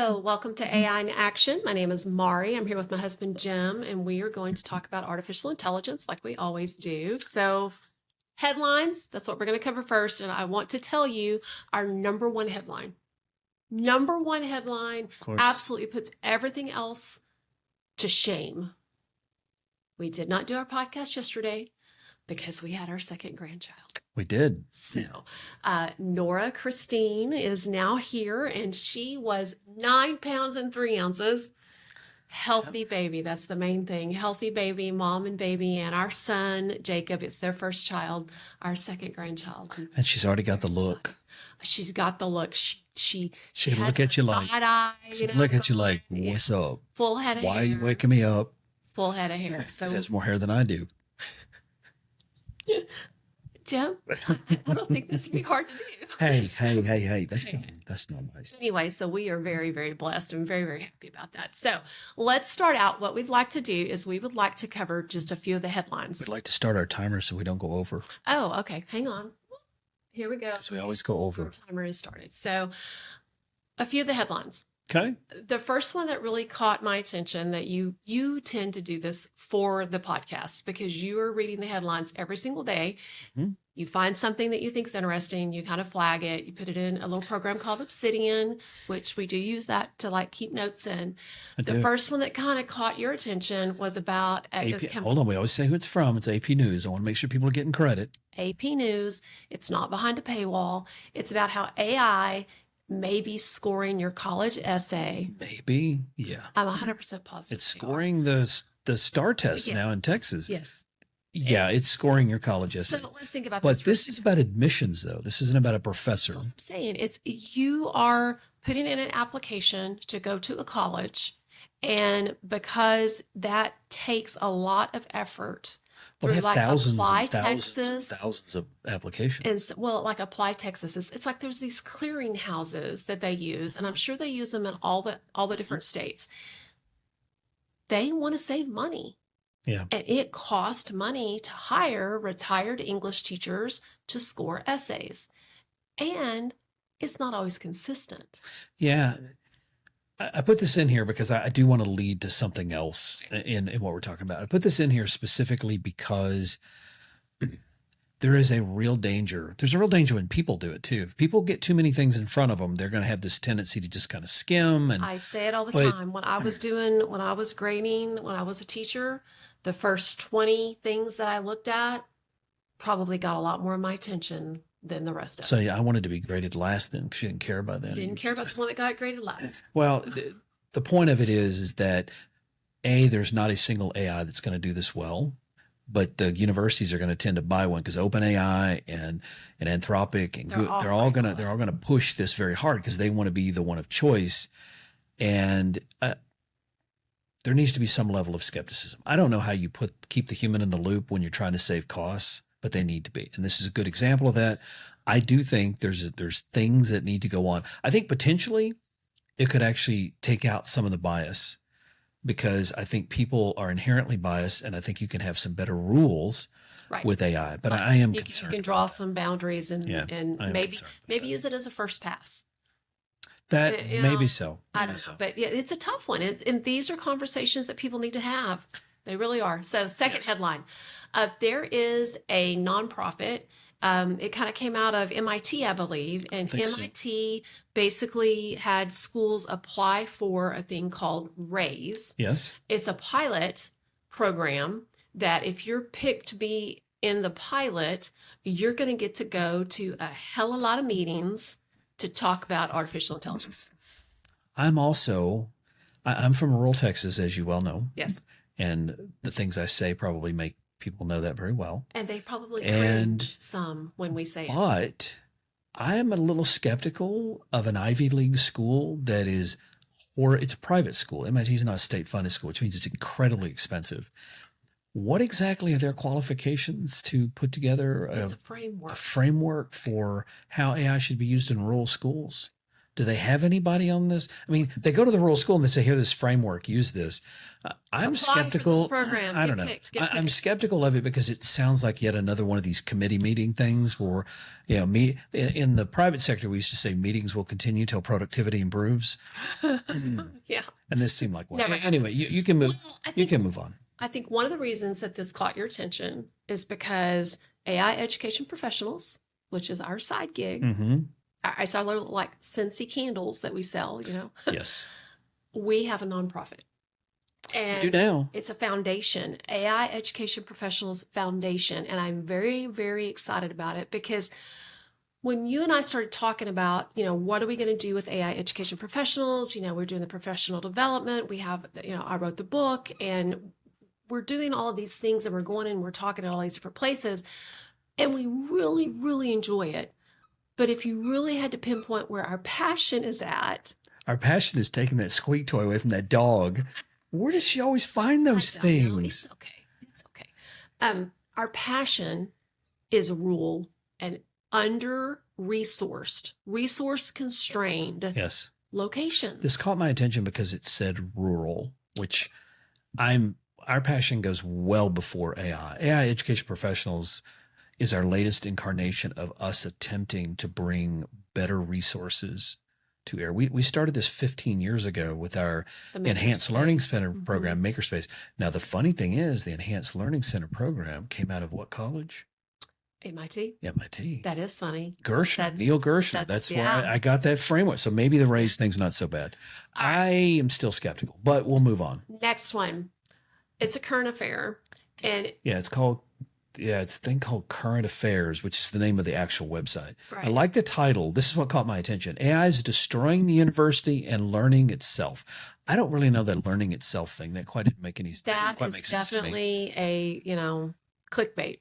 Hello, welcome to AI in Action. My name is Maurie. I'm here with my husband Jim, and we are going to talk about artificial intelligence like we always do. So, headlines, that's what we're going to cover first. And I want to tell you our number one headline. Number one headline Of course. absolutely puts everything else to shame. We did not do our podcast yesterday because we had our second grandchild. We did. So, Nora Christine is now here, and she was 9 pounds and 3 ounces. Healthy baby. That's the main thing. Healthy baby, mom and baby, and our son, Jacob, it's their first child, our second grandchild. And she's already got the look. She's got the look. She She'd has look at you like, eye, she'd look at you like, what's up? full head of Why hair. are you waking me up? Full head of hair. She So, has more hair than I do. Jim, I don't think this would be hard to do. Hey. That's not nice. Anyway, so we are very, very blessed and very, very happy about that. So let's start out. What we'd like to do is we would like to cover just a few of the headlines. We'd like to start our timer so we don't go over. Oh, okay. Hang on. Here we go. Because we always go over. Our timer is started. So a few of the headlines. Okay. The first one that really caught my attention that you tend to do this for the podcast because you are reading the headlines every single day. Mm-hmm. You find something that you think is interesting, you kind of flag it, you put it in a little program called Obsidian, which we do use that to like keep notes in. The first one that kind of caught your attention was about hold on, we always say who it's from. It's AP News. I want to make sure people are getting credit. AP News. It's not behind a paywall. It's about how AI may be scoring your college essay. Maybe, yeah. I'm 100% positive. It's scoring the STAR test now in Texas. Yes. Yeah, it's scoring your college essay. So let's think about But this. this is about admissions, though. This isn't about a professor. That's what I'm saying. It's you are putting in an application to go to a college, and because that takes a lot of effort. Well, they have like thousands Apply and thousands Texas, and thousands of applications. and well, like Apply Texas, it's like there's these clearing houses that they use, and I'm sure they use them in all the different states. They want to save money. Yeah. And it cost money to hire retired English teachers to score essays. And it's not always consistent. Yeah. I put this in here because I do want to lead to something else in what we're talking about. I put this in here specifically because there is a real danger. There's a real danger when people do it too. If people get too many things in front of them, they're going to have this tendency to just kind of skim. And I say it all the time. When I was grading, when I was a teacher, the first 20 things that I looked at probably got a lot more of my attention than the rest of it. So yeah, I wanted to be graded last then because she didn't care about that. Didn't care about the one that got graded last. Well, the point of it is that there's not a single AI that's going to do this well, but the universities are going to tend to buy one because OpenAI and Anthropic and they're all going to push this very hard because they want to be the one of choice. And there needs to be some level of skepticism. I don't know how you keep the human in the loop when you're trying to save costs, but they need to be. And this is a good example of that. I do think there's things that need to go on. I think potentially it could actually take out some of the bias because I think people are inherently biased, and I think you can have some better rules with AI. But I am concerned. You can draw some boundaries and maybe use it as a first pass. That maybe so. I don't know, but yeah, it's a tough one. And these are conversations that people need to have. They really are. So second headline, there is a nonprofit. It kind of came out of MIT, I believe. And MIT basically had schools apply for a thing called RAISE. Yes. It's a pilot program that if you're picked to be in the pilot, you're going to get to go to a hell of a lot of meetings to talk about artificial intelligence. I'm from rural Texas, as you well know. Yes. And the things I say probably make people know that very well. And they probably cringe some when we say it. But I am a little skeptical of an Ivy League school that is, or it's a private school. MIT is not a state-funded school, which means it's incredibly expensive. What exactly are their qualifications to put together a framework for how AI should be used in rural schools? Do they have anybody on this? I mean, they go to the rural school and they say, here, this framework, use this. I'm Apply for skeptical. this program. I Get don't know. picked. Get I'm picked. skeptical of it because it sounds like yet another one of these committee meeting things where, in the private sector, we used to say meetings will continue till productivity improves. Yeah. And this seemed like one. Never Anyway, happens. you can move. Well, I You think can move on. I think one of the reasons that this caught your attention is because AI education professionals, which is our side gig, Mm-hmm. I saw little like Scentsy candles that we sell, Yes. we have a nonprofit. You And do now. it's a foundation, AI Education Professionals Foundation. And I'm very, very excited about it because when you and I started talking about, what are we going to do with AI education professionals? We're doing the professional development. We have, I wrote the book and we're doing all of these things and we're going and we're talking at all these different places. And we really, really enjoy it. But if you really had to pinpoint where our passion is at, Our passion is taking that squeak toy away from that dog. Where does she always find those I don't know. things? It's okay. It's okay. Our passion is rural and under-resourced, resource-constrained Yes. locations. This caught my attention because it said rural, which our passion goes well before AI. AI education professionals is our latest incarnation of us attempting to bring better resources to air. We started this 15 years ago with our The Enhanced Learning Makerspace. Center program, Makerspace. Now, the funny thing is the Enhanced Learning Center program came out of what college? MIT. MIT. That is funny. Gershon, Neil Gershon. That's where yeah. I got that framework. So maybe the race thing's not so bad. I am still skeptical, but we'll move on. Next one. It's a current affair. And It's a thing called Current Affairs, which is the name of the actual website. right. I like the title. This is what caught my attention. AI is destroying the university and learning itself. I don't really know that learning itself thing. That quite didn't make any sense. that Quite is make sense to me. definitely a, clickbait.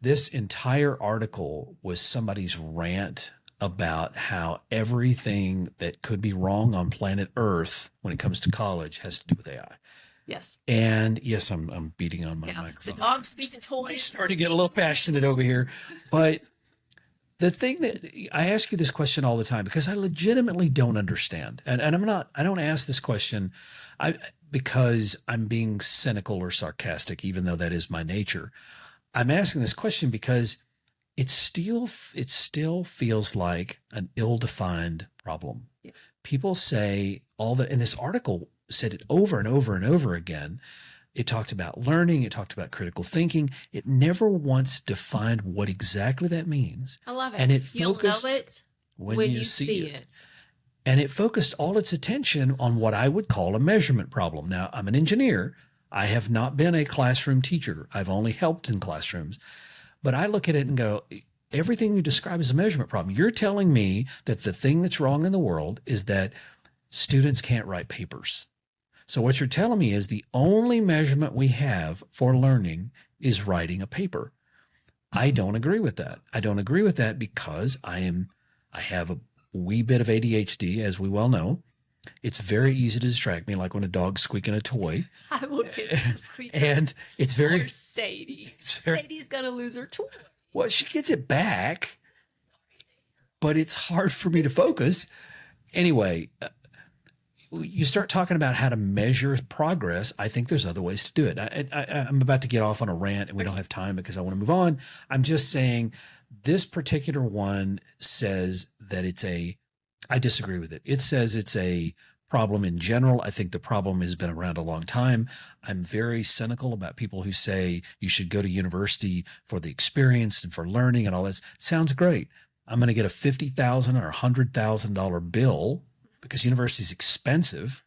This entire article was somebody's rant about how everything that could be wrong on planet Earth when it comes to college has to do with AI. Yes. And yes, I'm beating on my The microphone. dog speaking I'm toys. starting to get a little passionate over here. But the thing that I ask you this question all the time because I legitimately don't understand. And I don't ask this question because I'm being cynical or sarcastic, even though that is my nature. I'm asking this question because it still feels like an ill-defined problem. Yes. People say all that, and this article said it over and over and over again. It talked about learning. It talked about critical thinking. It never once defined what exactly that means. I love it. And it You'll focused know it when you see it. it. And it focused all its attention on what I would call a measurement problem. Now, I'm an engineer. I have not been a classroom teacher. I've only helped in classrooms. But I look at it and go, everything you describe is a measurement problem. You're telling me that the thing that's wrong in the world is that students can't write papers. So what you're telling me is the only measurement we have for learning is writing a paper. I don't agree with that. I don't agree with that because I have a wee bit of ADHD, as we well know. It's very easy to distract me, like when a dog's squeaking a toy. I will get to squeak. And it's very... Poor Sadie. it's very- Sadie's going to lose her toy. Well, she gets it back, but it's hard for me to focus. Anyway, you start talking about how to measure progress. I think there's other ways to do it. I'm about to get off on a rant and we don't have time because I want to move on. I'm just saying this particular one says that I disagree with it. It says it's a problem in general. I think the problem has been around a long time. I'm very cynical about people who say you should go to university for the experience and for learning and all that. Sounds great. I'm going to get a $50,000 or $100,000 bill because university is expensive.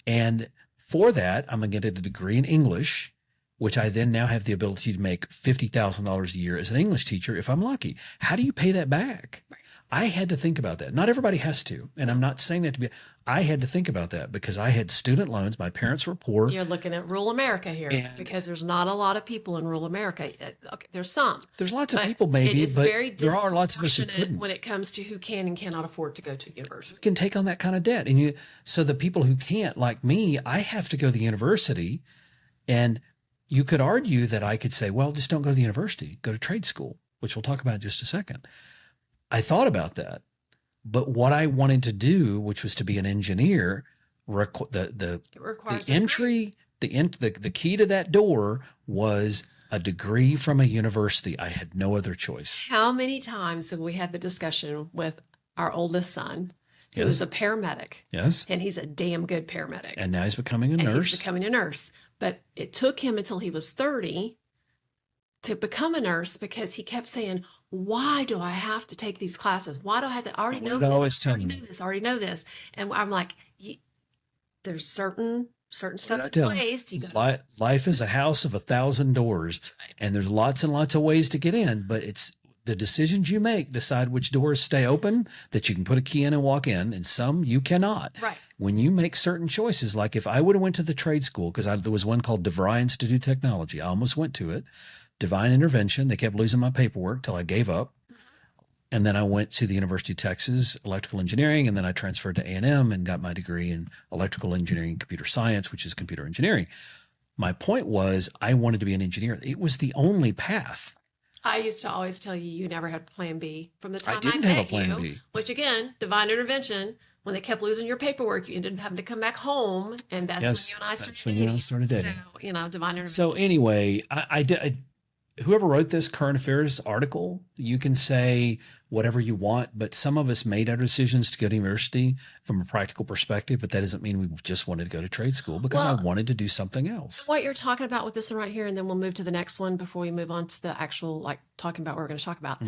And for that, I'm going to get a degree in English, which I then now have the ability to make $50,000 a year as an English teacher if I'm lucky. How do you pay that back? Right. I had to think about that. Not everybody has to. And I'm not saying that to be, I had to think about that because I had student loans. My parents were poor. You're looking at rural America here And- because there's not a lot of people in rural America. Okay, there's some. There's lots of But people it maybe, is but very there are lots of us who disproportionate couldn't. when it comes to who can and cannot afford to go to university. Can take on that kind of debt. And so the people who can't, like me, I have to go to the university. And you could argue that I could say, well, just don't go to the university, go to trade school, which we'll talk about in just a second. I thought about that. But what I wanted to do, which was to be an engineer, It the requires a entry, the key to that door was a degree from a university. I had no other choice. How many times have we had the discussion with our oldest son, who is Yes. a paramedic, Yes. and he's a damn good paramedic, And now he's becoming a and nurse. he's becoming a nurse. But it took him until he was 30 to become a nurse because he kept saying, why do I have to take these classes? Why do I have to? I already What know did I always this. I tell already him? know this. I already know this. And I'm like, there's certain What stuff did I in tell him? place. You got Life is a house of 1,000 doors, and there's lots and lots of ways to get in, but it's the decisions you make decide which doors stay open that you can put a key in and walk in, and some you cannot. right. When you make certain choices, like if I would have went to the trade school, because there was one called DeVry Institute of Technology, I almost went to it. Divine intervention. They kept losing my paperwork till I gave up. And then I went to the University of Texas, electrical engineering, and then I transferred to A&M and got my degree in electrical engineering and computer science, which is computer engineering. My point was I wanted to be an engineer. It was the only path. I used to always tell you, you never had plan B from the time I didn't have a met plan you, B. which again, divine intervention. When they kept losing your paperwork, you ended up having to come back home, and that's Yes, when you and I started that's when you and I dating. started dating. So, divine intervention. So anyway, I did. Whoever wrote this current affairs article, you can say whatever you want, but some of us made our decisions to go to university from a practical perspective, but that doesn't mean we just wanted to go to trade school because I Well, wanted to do something else. what you're talking about with this one right here, and then we'll move to the next one before we move on to the actual, like, talking about what we're going to talk about.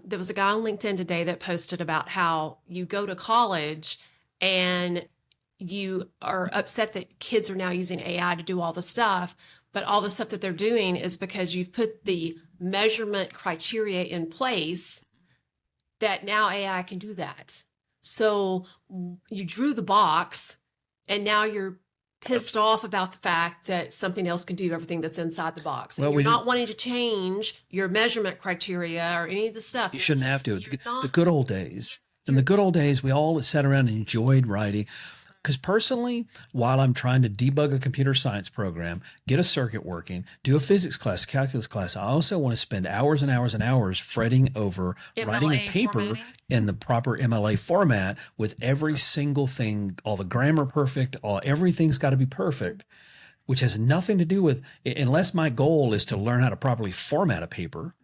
There was a guy on LinkedIn today that posted about how you go to college and you are upset that kids are now using AI to do all the stuff, but all the stuff that they're doing is because you've put the measurement criteria in place that now AI can do that. So you drew the box, and now you're pissed off about the fact that something else can do everything that's inside the box. And Well, you're we not wanting to change your measurement criteria or any of the stuff. You shouldn't have to. You're The not- good old days. In the good old days, we all sat around and enjoyed writing. Because personally, while I'm trying to debug a computer science program, get a circuit working, do a physics class, calculus class, I also want to spend hours and hours and hours fretting over writing a MLA paper formatting. in the proper MLA format with every single thing, all the grammar perfect, everything's got to be perfect, which has nothing to do with, unless my goal is to learn how to properly format a paper.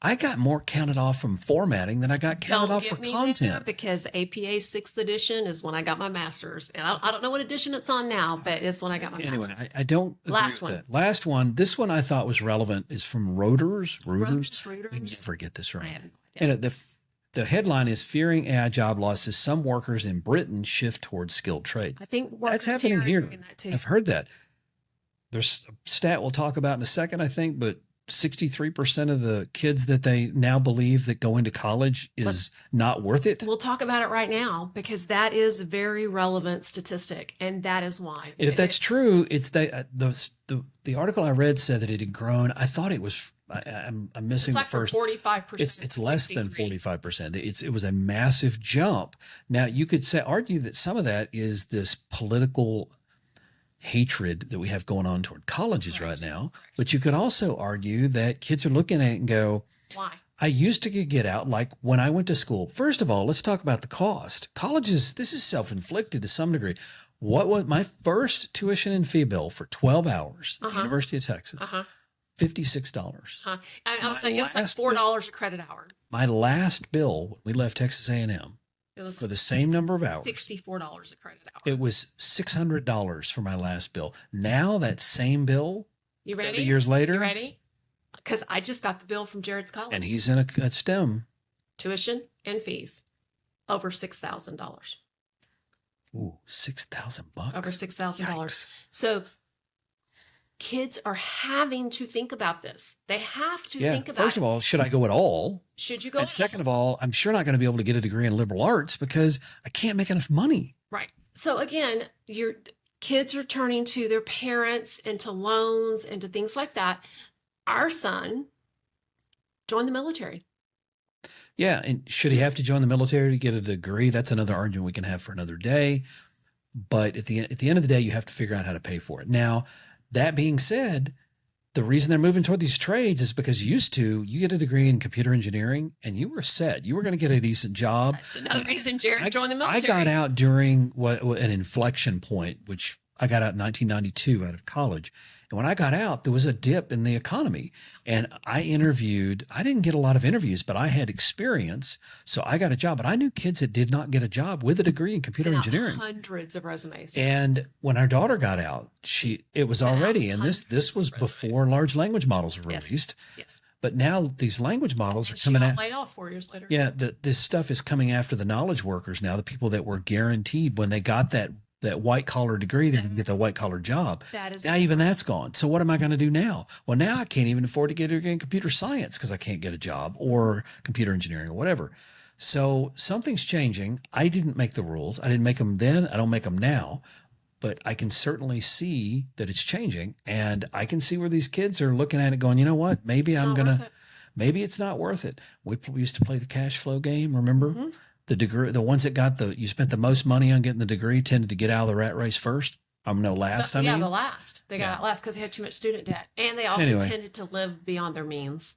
I got more counted off from formatting than I got counted Don't off get for me there, content. because APA 6th edition is when I got my master's. And I don't know what edition it's on now, but it's when I got my Anyway, master's. I don't agree Last with one. that. Last one. This one I thought was relevant is from Reuters. We Reuters. never get this I right. have no idea. And the headline is "Fearing AI job losses, some workers in Britain shift towards skilled trades." I think That's workers happening are here. doing that too. I've heard that. There's a stat we'll talk about in a second, I think, but 63% of the kids that they now believe that going to college is not worth it. We'll talk about it right now because that is a very relevant statistic, and that is why. And if that's true, it's the article I read said that it had grown. I thought it was. I'm It's missing like the first. 45%. It's less than 63. 45%. It was a massive jump. Now you could argue that some of that is this political hatred that we have going on toward colleges right now, but you could also argue that kids are looking at it and go, Why? I used to get out like when I went to school. First of all, let's talk about the cost. Colleges, this is self-inflicted to some degree. What was my first tuition and fee bill for 12 hours at the University of Texas? $56. I was saying it was like last $4 a credit hour. My last bill when we left Texas A&M It was for the same number of hours, $64 a credit hour. it was $600 for my last bill. Now that same bill, You 30 ready? years later, You ready? Because I just got the bill from Jared's college. and he's in a STEM. Tuition and fees over $6,000. Ooh, $6,000. Over $6,000. Yikes. So kids are having to think about this. They have to Yeah. think about First of all, should I go at all? should you go? And second of all, I'm sure not going to be able to get a degree in liberal arts because I can't make enough money. Right. So again, your kids are turning to their parents and to loans and to things like that. Our son joined the military. Yeah. And should he have to join the military to get a degree? That's another argument we can have for another day. But at the end of the day, you have to figure out how to pay for it. Now, that being said, the reason they're moving toward these trades is because you get a degree in computer engineering and you were set. You were going to get a decent job. That's another reason Jared joined the military. I got out during what an inflection point, which I got out in 1992 out of college. And when I got out, there was a dip in the economy. And I didn't get a lot of interviews, but I had experience. So I got a job. But I knew kids that did not get a job with a degree in computer engineering. Hundreds of resumes. And when our daughter got out, it was already, and this was before large language models were released. Yes. But now these language models are coming out. Laid off 4 years later. Yeah, this stuff is coming after the knowledge workers now, the people that were guaranteed when they got that white collar degree, they're going to get the white collar job. Now even that's gone. So what am I going to do now? Well, now I can't even afford to get a degree in computer science because I can't get a job, or computer engineering or whatever. So something's changing. I didn't make the rules. I didn't make them then. I don't make them now. But I can certainly see that it's changing, and I can see where these kids are looking at it going, you know what? Maybe maybe it's not worth it. We used to play the cash flow game. Remember? Mm-hmm. The ones that you spent the most money on getting the degree tended to get out of the rat race first. The last. They got out last because they had too much student debt, and they also tended to live beyond their means.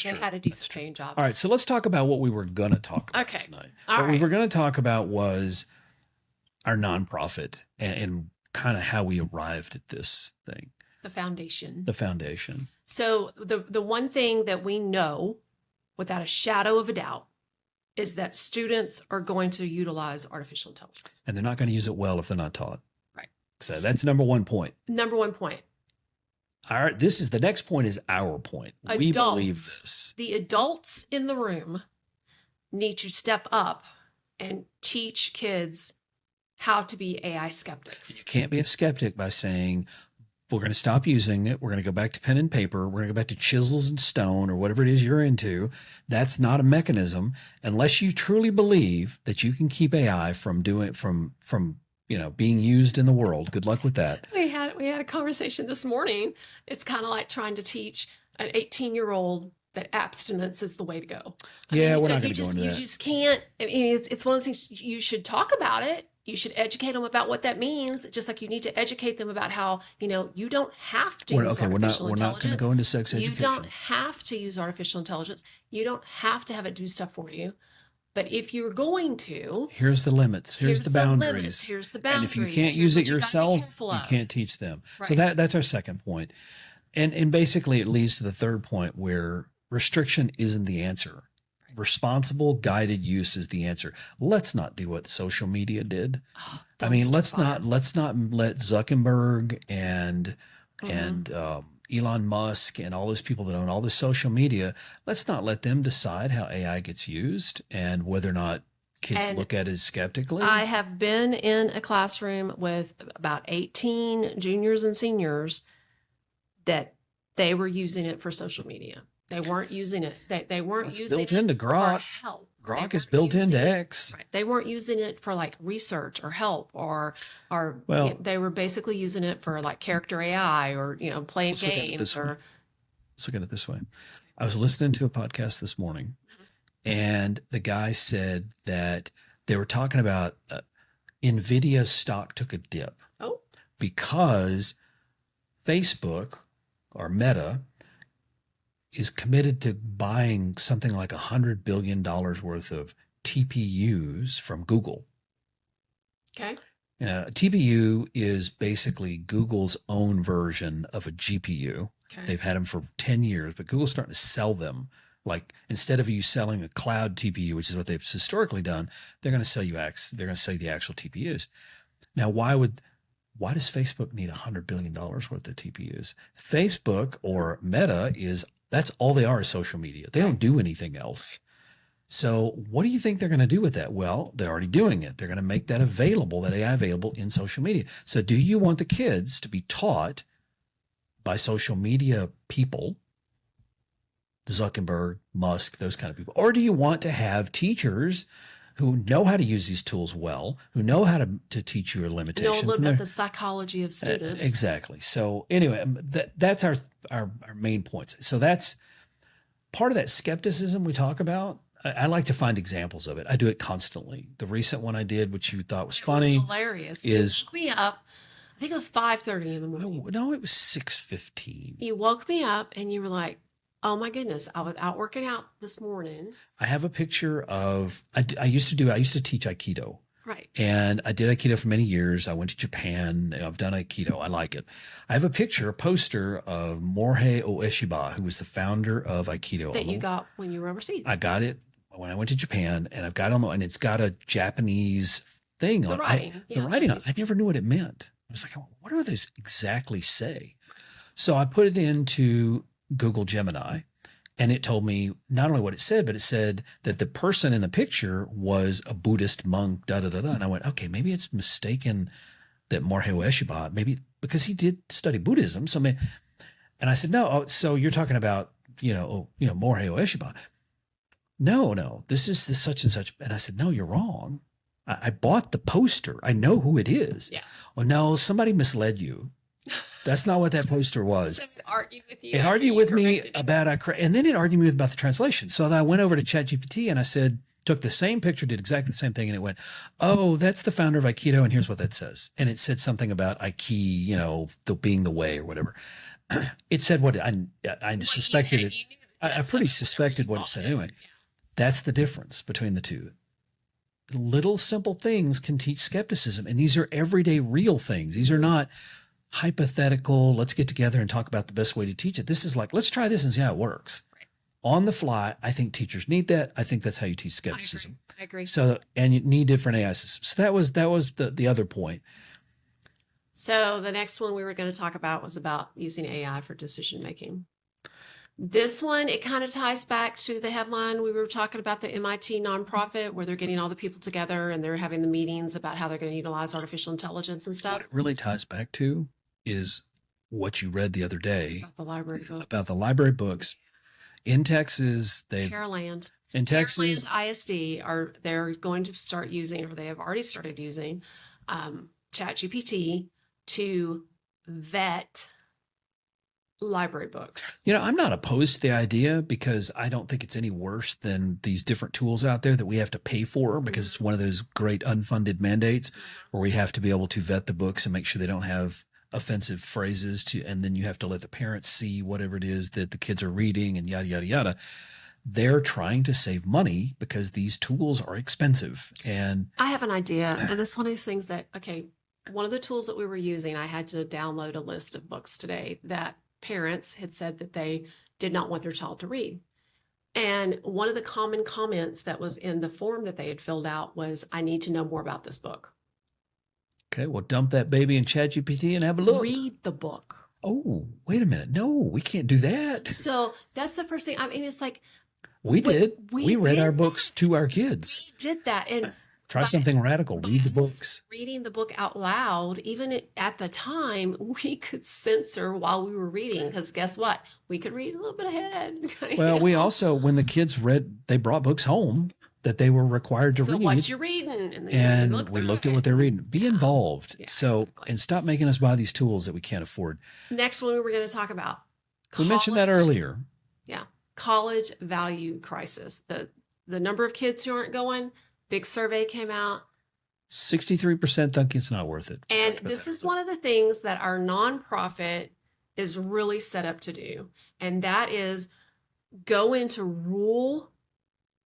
They had a decent paying job. All right, so let's talk about what we were going to talk about tonight. What we were going to talk about was our nonprofit and kind of how we arrived at this thing. The foundation. So the one thing that we know without a shadow of a doubt is that students are going to utilize artificial intelligence. And they're not going to use it well if they're not taught. Right. So that's number one point. The next point is our point. We believe this. The adults in the room need to step up and teach kids how to be AI skeptics. You can't be a skeptic by saying, we're going to stop using it. We're going to go back to pen and paper. We're going to go back to chisels and stone or whatever it is you're into. That's not a mechanism unless you truly believe that you can keep AI from being used in the world. Good luck with that. We had a conversation this morning. It's kind of like trying to teach an 18-year-old that abstinence is the way to go. We're not going to go into that. You just can't. I mean, it's one of those things. You should talk about it. You should educate them about what that means, just like you need to educate them about how, you don't have to use artificial intelligence. We're not going to go into sex education. You don't have to use artificial intelligence. You don't have to have it do stuff for you. But if you're going to... Here's the limits. Here's the boundaries. Here's the boundaries. And if you can't use it yourself, you can't teach them. Right. So that's our second point. And basically it leads to the third point where restriction isn't the answer. Responsible guided use is the answer. Let's not do what social media did. Let's not let Zuckerberg and Elon Musk and all those people that own all this social media, let's not let them decide how AI gets used and whether or not kids look at it skeptically. I have been in a classroom with about 18 juniors and seniors that they were using it for social media. They weren't using it. They weren't using it into Grok. for help. Grok is built into X. Right. They weren't using it for like research or help or they were basically using it for like character AI or playing games or. Let's look at it this way. I was listening to a podcast this morning, and the guy said that they were talking about NVIDIA stock took a dip. Oh. Because Facebook or Meta is committed to buying something like $100 billion worth of TPUs from Google. Okay. TPU is basically Google's own version of a GPU. Okay. They've had them for 10 years, but Google's starting to sell them. Like instead of you selling a cloud TPU, which is what they've historically done, they're going to sell you the actual TPUs. Now, why does Facebook need $100 billion worth of TPUs? Facebook or Meta that's all they are is social media. They don't do anything else. So what do you think they're going to do with that? Well, they're already doing it. They're going to make that available, that AI available in social media. So do you want the kids to be taught by social media people, Zuckerberg, Musk, those kind of people? Or do you want to have teachers who know how to use these tools well, who know how to teach you your limitations? Know a little bit the psychology of students. Exactly. So anyway, that's our main points. So that's part of that skepticism we talk about. I like to find examples of it. I do it constantly. The recent one I did, which you thought was funny, hilarious. is It woke me up. I think it was 5:30 in the morning. No, it was 6:15. You woke me up and you were like, oh my goodness, I was out working out this morning. I have a picture of, I used to teach Aikido. Right. And I did Aikido for many years. I went to Japan. I've done Aikido. I like it. I have a poster of Maurie Ueshiba, who was the founder of Aikido. That you got when you were overseas. I got it when I went to Japan, and I've got it and it's got a Japanese thing on it. The writing on it. I never knew what it meant. I was like, what do those exactly say? So I put it into Google Gemini, and it told me not only what it said, but it said that the person in the picture was a Buddhist monk, And I went, okay, maybe it's mistaken that Maurie Ueshiba, maybe because he did study Buddhism. So and I said, no, so you're talking about, Maurie Ueshiba. No, this is the such and such. And I said, no, you're wrong. I bought the poster. I know who it is. Yeah. Well, no, somebody misled you. That's not what that poster was. So it argued with you. It argued with me about, and then it argued with me about the translation. So then I went over to ChatGPT and I said, took the same picture, did exactly the same thing. And it went, oh, that's the founder of Aikido. And here's what that says. And it said something about Aiki, being the way or whatever. It said what I suspected it. I pretty suspected what it said anyway. Yeah. That's the difference between the two. Little simple things can teach skepticism. And these are everyday real things. These are not hypothetical, let's get together and talk about the best way to teach it. This is like, let's try this and see how it works. Right. On the fly, I think teachers need that. I think that's how you teach skepticism. I agree. So, and you need different AI systems. So that was the other point. So the next one we were going to talk about was about using AI for decision making. This one, it kind of ties back to the headline. We were talking about the MIT nonprofit where they're getting all the people together and they're having the meetings about how they're going to utilize artificial intelligence and stuff. What it really ties back to is what you read the other day about the library books. About the library books. In Texas, Pearland ISD they're going to start using, or they have already started using, ChatGPT to vet library books. I'm not opposed to the idea because I don't think it's any worse than these different tools out there that we have to pay for because it's one of those great unfunded mandates where we have to be able to vet the books and make sure they don't have offensive phrases and then you have to let the parents see whatever it is that the kids are reading and yada, yada, yada. They're trying to save money because these tools are expensive. And I have an idea. And it's one of these things that, one of the tools that we were using, I had to download a list of books today that parents had said that they did not want their child to read. And one of the common comments that was in the form that they had filled out was, I need to know more about this book. Okay, well, dump that baby in ChatGPT and have a look. Read the book. Oh, wait a minute. No, we can't do that. So that's the first thing. I mean, it's like. We read our books to our kids. We did that. And try something radical. Read the books. Reading the book out loud, even at the time, we could censor while we were reading because guess what? We could read a little bit ahead. Well, we also, when the kids read, they brought books home that they were required to read. So what you reading? And we looked at what they're reading. Be involved. Yeah, so, exactly. And stop making us buy these tools that we can't afford. Next one we were going to talk about. We mentioned that earlier. Yeah. College value crisis. The number of kids who aren't going, big survey came out. 63% think it's not worth it. And this is one of the things that our nonprofit is really set up to do. And that is go into rural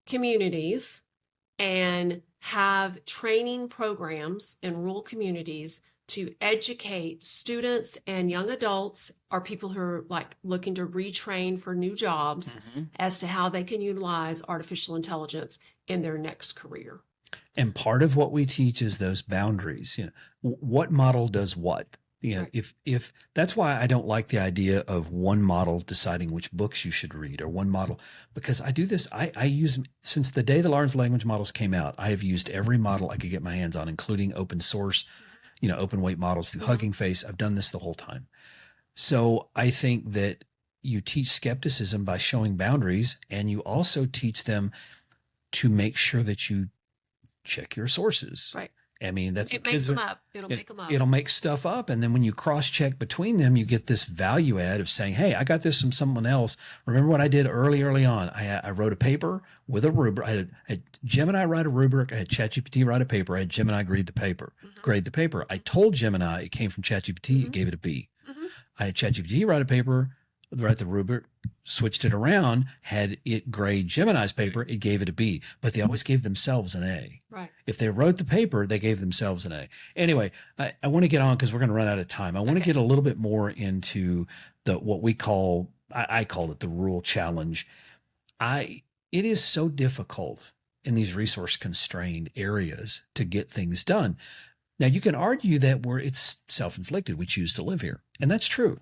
communities and have training programs in rural communities to educate students and young adults or people who are like looking to retrain for new jobs as to how they can utilize artificial intelligence in their next career. And part of what we teach is those boundaries. What model does what? Right. If that's why I don't like the idea of one model deciding which books you should read or one model, because I do this. I use, since the day the large language models came out, I have used every model I could get my hands on, including open source, open weight models through Hugging Face. I've done this the whole time. So I think that you teach skepticism by showing boundaries, and you also teach them to make sure that you check your sources. Right. I mean, that's It what makes kids them are. up. It'll make them up. It'll make stuff up. And then when you cross check between them, you get this value add of saying, hey, I got this from someone else. Remember what I did early on? I wrote a paper with a rubric. I had Gemini write a rubric. I had ChatGPT write a paper. I had Gemini grade the paper. I told Gemini it came from ChatGPT. It gave it a B. I had ChatGPT write a paper, write the rubric, switched it around, had it grade Gemini's paper, it gave it a B, but they always gave themselves an A. Right. If they wrote the paper, they gave themselves an A. Anyway, I want to get on because we're going to run out of time. I want to get a little bit more into what we call, I call it the rule challenge. It is so difficult in these resource constrained areas to get things done. Now you can argue that it's self-inflicted. We choose to live here. And that's true.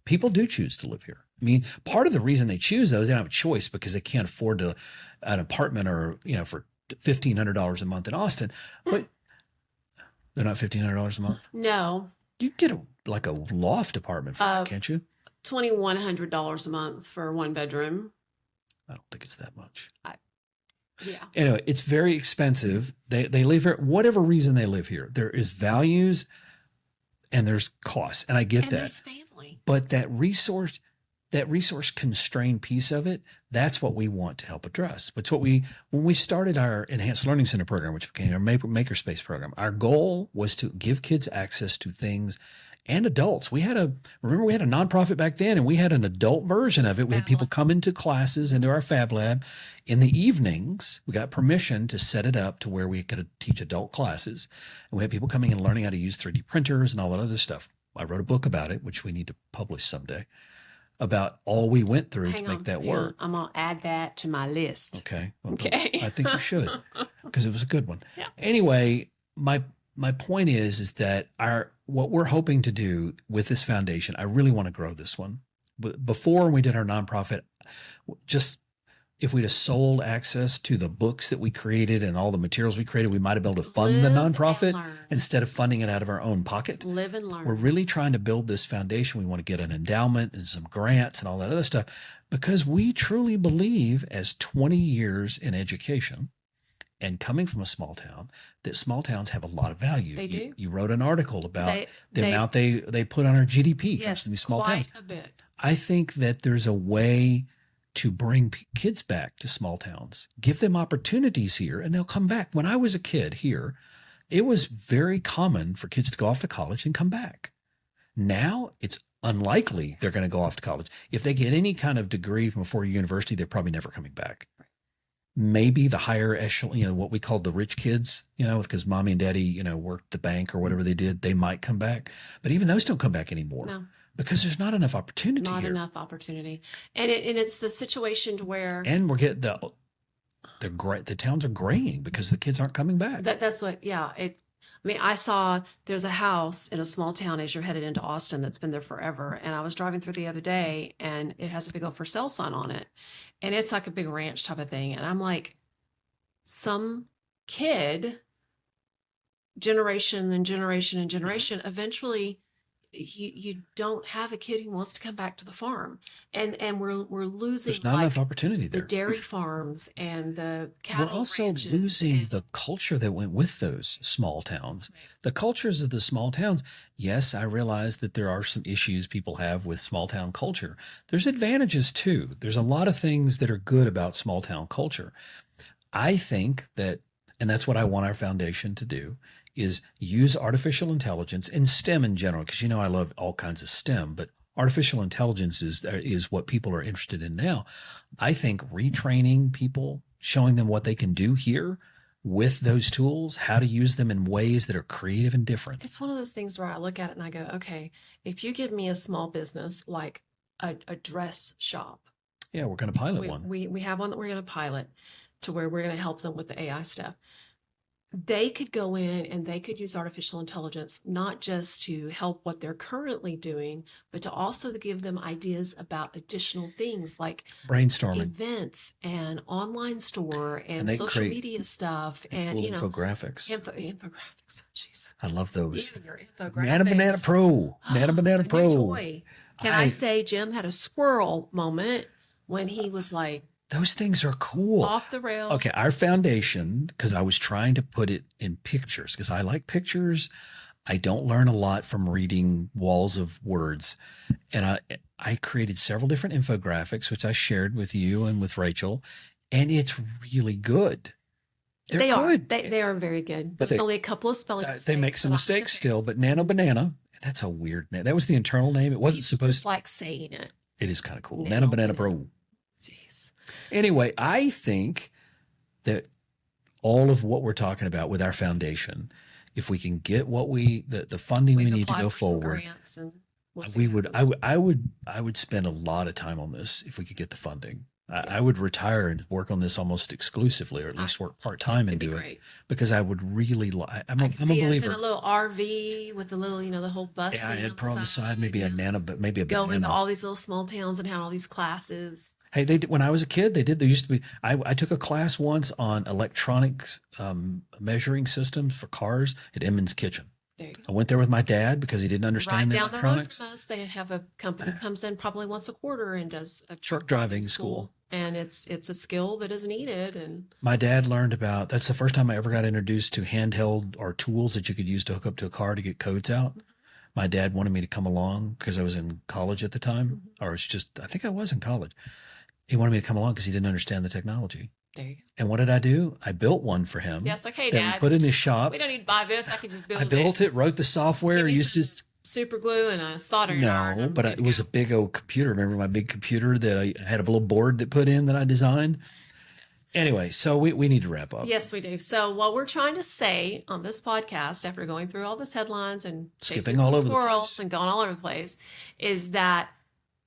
People do choose to live here. I mean, part of the reason they choose those, they don't have a choice because they can't afford an apartment or, for $1,500 a month in Austin, but they're not $1,500 a month. No. You get a loft apartment for that, can't you? $2,100 a month for one bedroom. I don't think it's that much. Yeah. Anyway, it's very expensive. They live here, whatever reason they live here. There is values and there's costs. And I get that. There's family. But that resource constrained piece of it, that's what we want to help address. It's what when we started our Enhanced Learning Center program, which became our Makerspace program, our goal was to give kids access to things and adults. We had a nonprofit back then, and we had an adult version of it. We had people come into classes, into our Fab Lab in the evenings. We got permission to set it up to where we could teach adult classes. And we had people coming and learning how to use 3D printers and all that other stuff. I wrote a book about it, which we need to publish someday, about all we went through to make that work. I'm going to add that to my list. Okay. Well, okay. I think you should, because it was a good one. Yeah. Anyway, my point is that what we're hoping to do with this foundation, I really want to grow this one. But before we did our nonprofit, just if we'd have sold access to the books that we created and all the materials we created, we might have been able to fund the nonprofit instead of funding it out of our own pocket. Live and learn. We're really trying to build this foundation. We want to get an endowment and some grants and all that other stuff because we truly believe, as 20 years in education and coming from a small town, that small towns have a lot of value. They do. You wrote an article about the amount they put on our GDP. Yes, these small quite towns. a bit. I think that there's a way to bring kids back to small towns, give them opportunities here, and they'll come back. When I was a kid here, it was very common for kids to go off to college and come back. Now it's unlikely they're going to go off to college. If they get any kind of degree from a four-year university, they're probably never coming back. Maybe the higher echelon, what we call the rich kids, because mommy and daddy, worked the bank or whatever they did, they might come back. But even those don't come back anymore. No. Because there's not enough opportunity here. Not enough opportunity. And it's the situation to where... And we're getting the towns are graying because the kids aren't coming back. That's what, yeah. I saw there's a house in a small town as you're headed into Austin that's been there forever. And I was driving through the other day and it has a big old for sale sign on it. And it's like a big ranch type of thing. And I'm like, some kid, generation and generation and generation, eventually you don't have a kid who wants to come back to the farm. And we're losing There's not enough opportunity there. The dairy farms and the cattle We're also ranches losing the culture that went with those small towns. The cultures of the small towns. Yes, I realize that there are some issues people have with small town culture. There's advantages too. There's a lot of things that are good about small town culture. I think that, and that's what I want our foundation to do, is use artificial intelligence and STEM in general, because I love all kinds of STEM, but artificial intelligence is what people are interested in now. I think retraining people, showing them what they can do here with those tools, how to use them in ways that are creative and different. It's one of those things where I look at it and I go, okay, if you give me a small business like a dress shop. Yeah, we're going to pilot one. We have one that we're going to pilot to where we're going to help them with the AI stuff. They could go in and they could use artificial intelligence, not just to help what they're currently doing, but to also give them ideas about additional things like brainstorming, events and online store and social media stuff and infographics. Infographics. Jeez. I love those. Even your infographics. Nana Banana Pro. Nana Banana New Pro. Toy. Can I say Jim had a squirrel moment when he was like, Those things are cool. Off the rail. Okay, our foundation, because I was trying to put it in pictures, because I like pictures. I don't learn a lot from reading walls of words. And I created several different infographics, which I shared with you and with Rachel, and it's really good. They're good. They are very good. But There's only a couple of spelling mistakes. They make some that I have to mistakes fix. still, but Nano Banana, that's a weird name. That was the internal name. It wasn't People supposed just to. like saying it. It is kind of cool. Nano Nano Banana Banana. Pro. Jeez. Anyway, I think that all of what we're talking about with our foundation, if we can get what the funding we We've need to applied go for some forward, grants and we'll we figure would it out. I would spend a lot of time on this if we could get the funding. I would retire and work on this almost exclusively, or at least work part-time and It'd be do it, great. because I would really like. I'm I a can see us in believer. a little RV with the little, the whole bus Yeah, I thing had put on the side, outside, maybe a nano, but maybe a go into banana. all these little small towns and have all these classes. Hey, they did, when I was a kid, there used to be, I took a class once on electronics measuring systems for cars at Emmons Kitchen. There you go. I went there with my dad because he didn't Right understand the down the road electronics. from us, they have a company that comes in probably once a quarter and does a Truck driving school. And it's a skill that is needed. And My dad learned about, that's the first time I ever got introduced to handheld or tools that you could use to hook up to a car to get codes out. My dad wanted me to come along because I was in college at the time, or it's just, I think I was in college. He wanted me to come along because he didn't understand the technology. there you go. And what did I do? I built one for him. Yes, like, hey, that we Dad, put in his shop. we don't need to buy this. I could just build I built it, wrote the Give software, me used some it. super glue and a soldering iron. No, I'm but good it to was go. a big old computer. Remember my big computer that I had a little board that put in that I designed? Anyway, so we need to wrap up. Yes, we do. So what we're trying to say on this podcast, after going through all these headlines and chasing Skipping some all over the squirrels place. and going all over the place, is that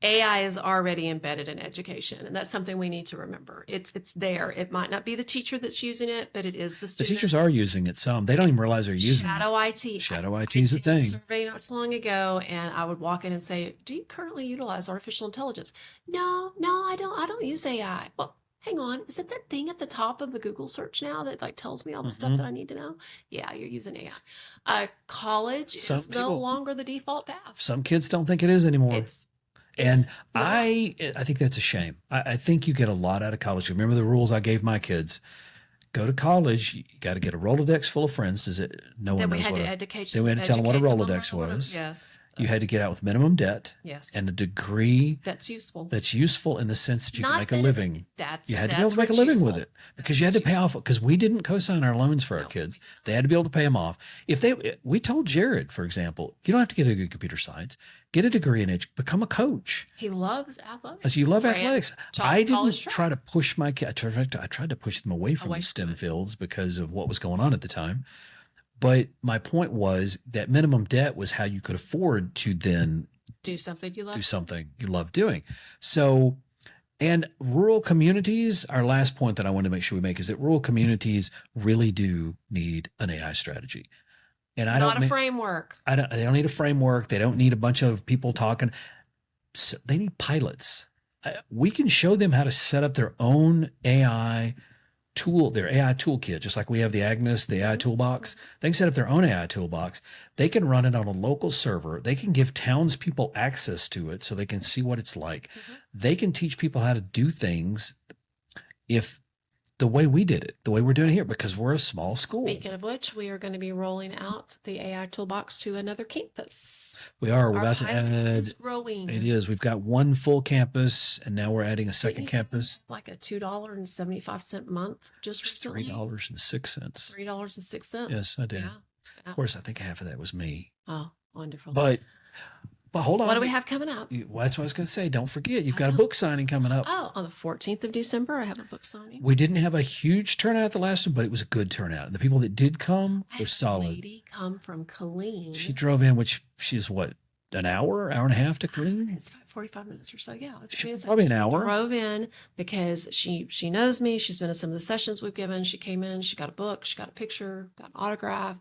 AI is already embedded in education, and that's something we need to remember. It's there. It might not be the teacher that's using it, but it is the The student. teachers are using it some. They don't even realize they're using it. Shadow IT. Shadow IT I is a did thing. survey not so long ago, and I would walk in and say, "Do you currently utilize artificial intelligence?" No, I don't. I don't use AI. Well, hang on. Is it that thing at the top of the Google search now that like tells me all the stuff that I need to know? Yeah, you're using AI. College Some is no people- longer the default path. Some kids don't think it is anymore. It's not. I think that's a shame. I think you get a lot out of college. Remember the rules I gave my kids. Go to college, you got to get a Rolodex full of friends. No one Then we knows had what to a- educate. then we had to tell them what a educate on Rolodex what a- was. Yes. You had to get out with minimum debt Yes. and a degree That's useful. that's useful in the sense that you can Not make a that it's- living. That's You had to be able that's to make a what's living useful. with it because That's you had to what's pay off, because we didn't co-sign our loans for our No. kids. They had to be able to pay them off. We told Jared, for example, you don't have to get a good computer science, get a degree in become a coach. He loves athletics. As you love Ran athletics. top I didn't college track. try to push my kid. I tried to push them away from Away the from STEM it. fields because of what was going on at the time. But my point was that minimum debt was how you could afford to then Do something you love. do something you love doing. So, and rural communities, our last point that I want to make sure we make is that rural communities really do need an AI strategy. And I Not don't a mean, framework. they don't need a framework. They don't need a bunch of people talking. So they need pilots. We can show them how to set up their own AI tool, their AI toolkit, just like we have the Agnes, the AI toolbox. They can set up their own AI toolbox. They can run it on a local server. They can give townspeople access to it so they can see what it's like. They can teach people how to do things if the way we did it, the way we're doing it here, because we're a small school. Speaking of which, we are going to be rolling out the AI toolbox to another campus. We are. We're Our about to pilot add. is growing. It is. We've got one full campus, and now we're adding a second Didn't you say campus. like a $2.75 month just It's recently. $3.06. $3.06. Yes, I did. Yeah. Of course, I think half of that was me. Oh, wonderful. But hold on. what do we have coming up? Well, that's what I was going to say. Don't forget, you've I got a know. book signing coming up. Oh, on the 14th of December, I have a book signing. We didn't have a huge turnout at the last one, but it was a good turnout. And the people that did come I were had a solid. lady come from Killeen. She drove in, which she's what, an hour and a half to clean? It's 45 minutes or so. Yeah. She- probably an hour. Drove in because she knows me. She's been to some of the sessions we've given. She came in, she got a book, she got a picture, got an autograph.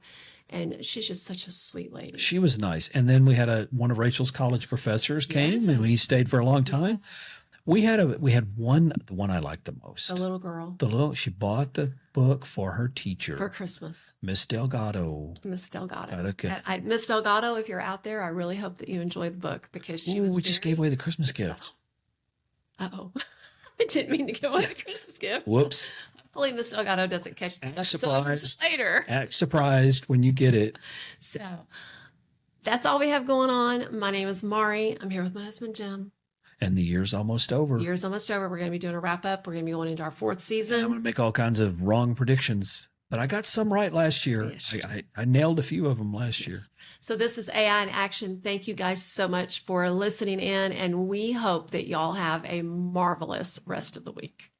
And she's just such a sweet lady. She was nice. And then we had one of Rachel's college professors came, and he Yes. stayed for a long time. Yes. We had the one I liked the most. The little girl She bought the book for her teacher, for Christmas. Miss Delgado. Miss Delgado. Okay. Miss Delgado, if you're out there, I really hope that you enjoy the book because she was We just gave away the Christmas gift. Uh-oh. I didn't mean to give away a Christmas gift. Whoops. Hopefully, Miss Delgado doesn't catch this Act surprised. later. Act surprised when you get it. So that's all we have going on. My name is Maurie. I'm here with my husband, Jim. And the year's almost over. Year's almost over. We're going to be doing a wrap up. We're going to be going into our 4th season. And I'm going to make all kinds of wrong predictions, but I got some right last year. Yes. I nailed a few of them last year. So this is AI in Action. Thank you guys so much for listening in, and we hope that y'all have a marvelous rest of the week.